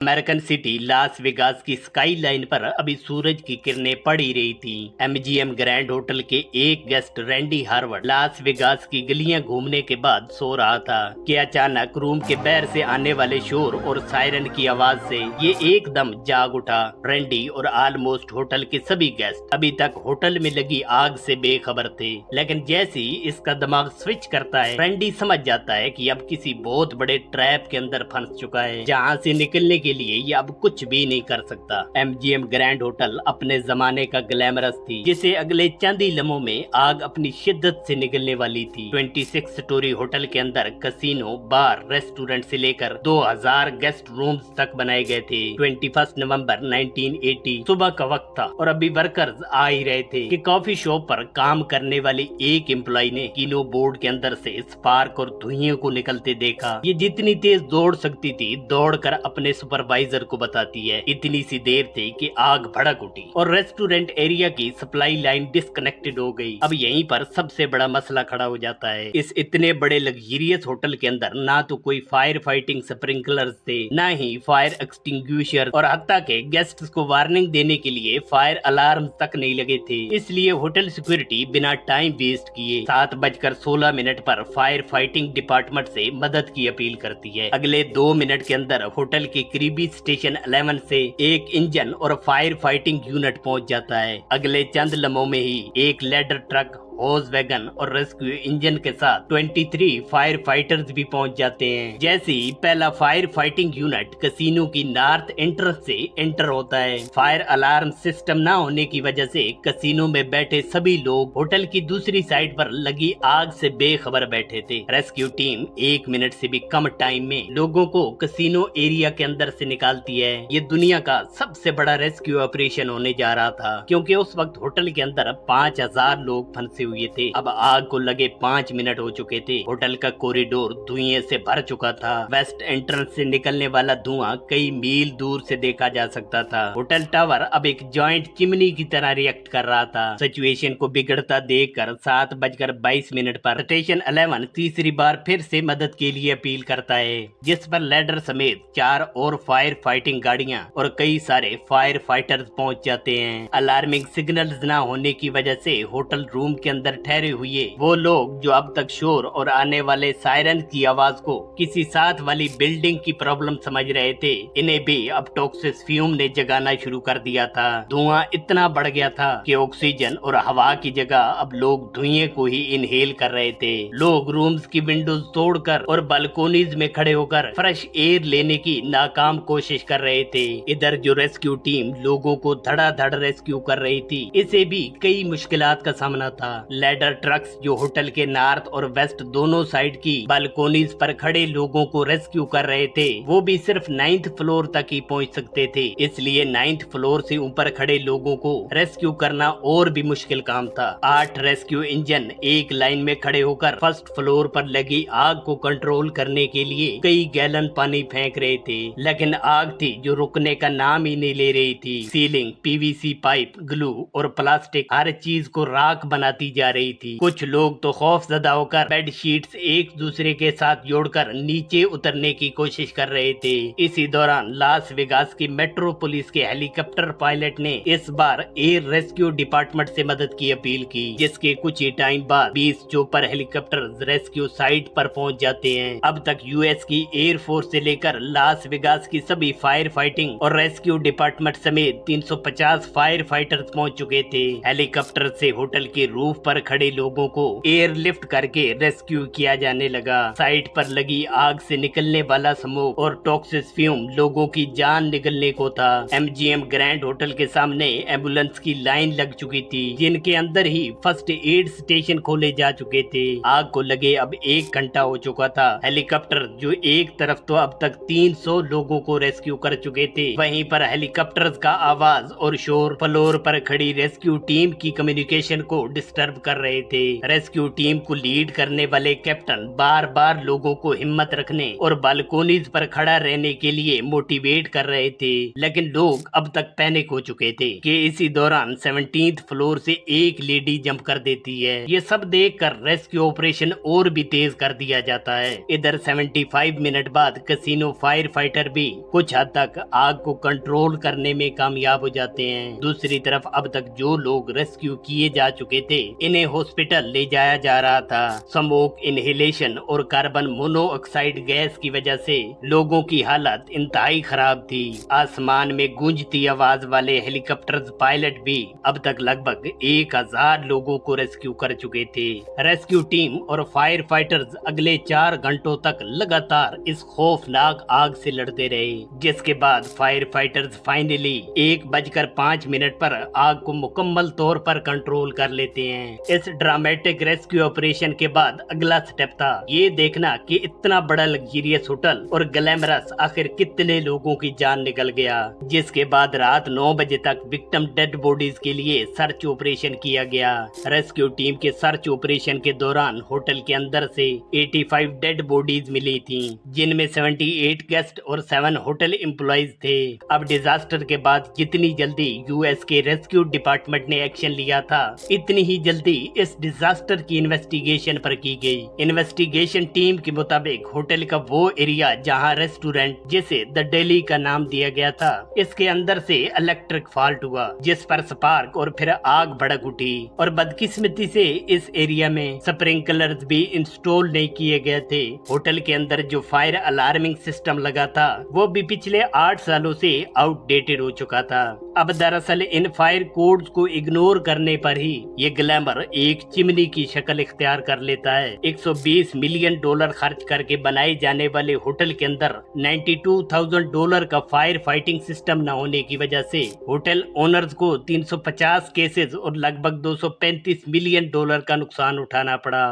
American city Las Vegas की sky line पर अभी सूरज की किरणें पड़ ही रही थी। एमजीएम ग्रैंड होटल के एक guest Randy Harvard Las Vegas की गलियां घूमने के बाद सो रहा था कि अचानक रूम के बाहर से आने वाले शोर और सायरन की आवाज से ये एकदम जाग उठा। रैंडी और ऑलमोस्ट होटल के सभी गेस्ट अभी तक होटल में लगी आग से बेखबर थे, लेकिन जैसे ही इसका दिमाग स्विच करता है, रैंडी समझ जाता है कि अब किसी बहुत बड़े ट्रैप के अंदर फंस चुका है, जहां से निकलने के लिए ये अब कुछ भी नहीं कर सकता। एमजीएम ग्रैंड होटल अपने जमाने का ग्लैमरस थी, जिसे अगले चंद ही लम्हों में आग अपनी शिद्दत से निकलने वाली थी। 26 स्टोरी होटल के अंदर कसिनो, बार, रेस्टोरेंट से लेकर 2000 गेस्ट रूम्स तक बनाए गए थे। 21 नवंबर 1980 सुबह का वक्त था और अभी वर्कर्स आ ही रहे थे कि कॉफी शॉप पर काम करने वाली एक एम्प्लॉय ने किनो बोर्ड के अंदर से स्पार्क और धुएं को निकलते देखा। ये जितनी तेज दौड़ सकती थी दौड़कर अपने सुपरवाइजर को बताती है। इतनी सी देर थी कि आग भड़क उठी और रेस्टोरेंट एरिया की सप्लाई लाइन डिस्कनेक्टेड हो गई। अब यहीं पर सबसे बड़ा मसला खड़ा हो जाता है। इस इतने बड़े लग्जरियस होटल के अंदर ना तो कोई फायर फाइटिंग स्प्रिंकलर्स थे, ना ही फायर एक्सटिंग्विशर, और हत्ता के गेस्ट्स को वार्निंग देने के लिए फायर अलार्म तक नहीं लगे थे। इसलिए होटल सिक्योरिटी बिना टाइम वेस्ट किए 7:16 पर फायर फाइटिंग डिपार्टमेंट से मदद की अपील करती है। अगले 2 मिनट के अंदर होटल के करीबी स्टेशन 11 से एक इंजन और फायर फाइटिंग यूनिट पहुंच जाता है। अगले चंद लम्हों में ही एक लेडर ट्रक, होज वैगन और रेस्क्यू इंजन के साथ 23 फायर फाइटर्स भी पहुंच जाते हैं। जैसे ही पहला फायर फाइटिंग यूनिट कसिनो की नॉर्थ एंट्रेंस से एंटर होता है, फायर अलार्म सिस्टम न होने की वजह से कसिनो में बैठे सभी लोग होटल की दूसरी साइड पर लगी आग से बेखबर बैठे थे। रेस्क्यू टीम 1 मिनट से भी कम टाइम में लोगों को कसिनो एरिया के अंदर से निकालती है। ये दुनिया का सबसे बड़ा रेस्क्यू ऑपरेशन होने जा रहा था, क्योंकि उस वक्त होटल के अंदर 5000 लोग फंसे हुए थे। अब आग को लगे 5 मिनट हो चुके थे। होटल का कॉरिडोर धुएं से भर चुका था। वेस्ट एंट्रेंस से निकलने वाला धुआं कई मील दूर से देखा जा सकता था। होटल टावर अब एक जॉइंट चिमनी की तरह रिएक्ट कर रहा था। सिचुएशन को बिगड़ता देखकर 7:22 पर स्टेशन 11 तीसरी बार फिर से मदद के लिए अपील करता है, जिस पर लेडर समेत 4 और फायर फाइटिंग गाड़ियां और कई सारे फायर फाइटर्स पहुंच जाते हैं। अलार्मिंग सिग्नल्स न होने की वजह से होटल रूम के अंदर ठहरे हुए वो लोग जो अब तक शोर और आने वाले सायरन की आवाज को किसी साथ वाली बिल्डिंग की प्रॉब्लम समझ रहे थे, इन्हें भी अब टॉक्सिक फ्यूम ने जगाना शुरू कर दिया था। धुआं इतना बढ़ गया था कि ऑक्सीजन और हवा की जगह अब लोग धुएं को ही इनहेल कर रहे थे। लोग रूम्स की विंडोज तोड़कर और बालकोनीज में खड़े होकर फ्रेश एयर लेने की नाकाम कोशिश कर रहे थे। इधर जो रेस्क्यू टीम लोगों को धड़ाधड़ रेस्क्यू कर रही थी, इसे भी कई मुश्किलात का सामना था। लेडर ट्रक्स जो होटल के नॉर्थ और वेस्ट दोनों साइड की बालकोनीज पर खड़े लोगों को रेस्क्यू कर रहे थे, वो भी सिर्फ 9th फ्लोर तक ही पहुंच सकते थे। इसलिए 9th फ्लोर से ऊपर खड़े लोगों को रेस्क्यू करना और भी मुश्किल काम था। 8 रेस्क्यू इंजन एक लाइन में खड़े होकर फर्स्ट फ्लोर पर लगी आग को कंट्रोल करने के लिए कई गैलन पानी फेंक रहे थे, लेकिन आग थी जो रुकने का नाम ही नहीं ले रही थी। सीलिंग, पीवीसी पाइप, ग्लू और प्लास्टिक हर चीज को राख बनाती जा रही थी। कुछ लोग तो खौफजदा होकर बेड शीट्स एक दूसरे के साथ जोड़कर नीचे उतरने की कोशिश कर रहे थे। इसी दौरान लास वेगास की मेट्रो पुलिस के हेलीकॉप्टर पायलट ने इस बार एयर रेस्क्यू डिपार्टमेंट से मदद की अपील की, जिसके कुछ ही टाइम बाद 20 चोपर हेलीकॉप्टर रेस्क्यू साइट पर पहुंच जाते हैं। अब तक यूएस की एयरफोर्स से लेकर लास वेगास की सभी फायर फाइटिंग और रेस्क्यू डिपार्टमेंट समेत 350 फायर फाइटर्स पहुंच चुके थे। हेलीकॉप्टर से होटल के रूफ पर खड़े लोगों को एयरलिफ्ट करके रेस्क्यू किया जाने लगा। साइट पर लगी आग से निकलने वाला स्मोक और टॉक्सिक फ्यूम लोगों की जान निकलने को था। एमजीएम ग्रैंड होटल के सामने एम्बुलेंस की लाइन लग चुकी थी, जिनके अंदर ही फर्स्ट एड स्टेशन खोले जा चुके थे। आग को लगे अब 1 घंटा हो चुका था। हेलीकॉप्टर जो एक तरफ तो अब तक 300 लोगों को रेस्क्यू कर चुके थे, वहीं पर हेलीकॉप्टर्स का आवाज और शोर फ्लोर पर खड़ी रेस्क्यू टीम की कम्युनिकेशन को डिस्टर्ब सर्व कर रहे थे। रेस्क्यू टीम को लीड करने वाले कैप्टन बार बार लोगों को हिम्मत रखने और बालकोनीज पर खड़ा रहने के लिए मोटिवेट कर रहे थे, लेकिन लोग अब तक पैनिक हो चुके थे कि इसी दौरान 17th फ्लोर से एक लेडी जंप कर देती है। ये सब देखकर रेस्क्यू ऑपरेशन और भी तेज कर दिया जाता है। इधर 75 मिनट बाद कैसीनो फायर फाइटर भी कुछ हद तक आग को कंट्रोल करने में कामयाब हो जाते हैं। दूसरी तरफ अब तक जो लोग रेस्क्यू किए जा चुके थे, इन्हें हॉस्पिटल ले जाया जा रहा था। स्मोक इनहेलेशन और कार्बन मोनोऑक्साइड गैस की वजह से लोगों की हालत इंतहाई खराब थी। आसमान में गूंजती आवाज वाले हेलीकॉप्टर पायलट भी अब तक लगभग 1000 लोगों को रेस्क्यू कर चुके थे। रेस्क्यू टीम और फायर फाइटर्स अगले 4 घंटों तक लगातार इस खौफनाक आग से लड़ते रहे, जिसके बाद फायर फाइटर्स फाइनली 1:05 पर आग को मुकम्मल तौर पर कंट्रोल कर लेते हैं। इस ड्रामेटिक रेस्क्यू ऑपरेशन के बाद अगला स्टेप था ये देखना कि इतना बड़ा लग्जरियस होटल और ग्लैमरस आखिर कितने लोगों की जान निकल गया। जिसके बाद रात 9 बजे तक विक्टिम डेड बॉडीज के लिए सर्च ऑपरेशन किया गया। रेस्क्यू टीम के सर्च ऑपरेशन के दौरान होटल के अंदर से 85 डेड बॉडीज मिली थी, जिनमें 78 गेस्ट और 7 होटल एम्प्लॉइज थे। अब डिजास्टर के बाद जितनी जल्दी यूएस के रेस्क्यू डिपार्टमेंट ने एक्शन लिया था, इतनी ही जल्दी इस डिजास्टर की इन्वेस्टिगेशन पर की गई। इन्वेस्टिगेशन टीम के मुताबिक होटल का वो एरिया जहां रेस्टोरेंट, जिसे द डेली का नाम दिया गया था, इसके अंदर से इलेक्ट्रिक फॉल्ट हुआ, जिस पर स्पार्क और फिर आग भड़क उठी। और बदकिस्मती से इस एरिया में स्प्रिंकलर्स भी इंस्टॉल नहीं किए गए थे। होटल के अंदर जो फायर अलार्मिंग सिस्टम लगा था, वो भी पिछले 8 सालों से आउटडेटेड हो चुका था। अब दरअसल इन फायर कोड्स को इग्नोर करने पर ही ये ग्लैमर एक चिमनी की शक्ल इख्तियार कर लेता है। $120 मिलियन खर्च करके बनाए जाने वाले होटल के अंदर $92,000 का फायर फाइटिंग सिस्टम न होने की वजह से होटल ओनर्स को 350 केसेस और लगभग $235 मिलियन का नुकसान उठाना पड़ा।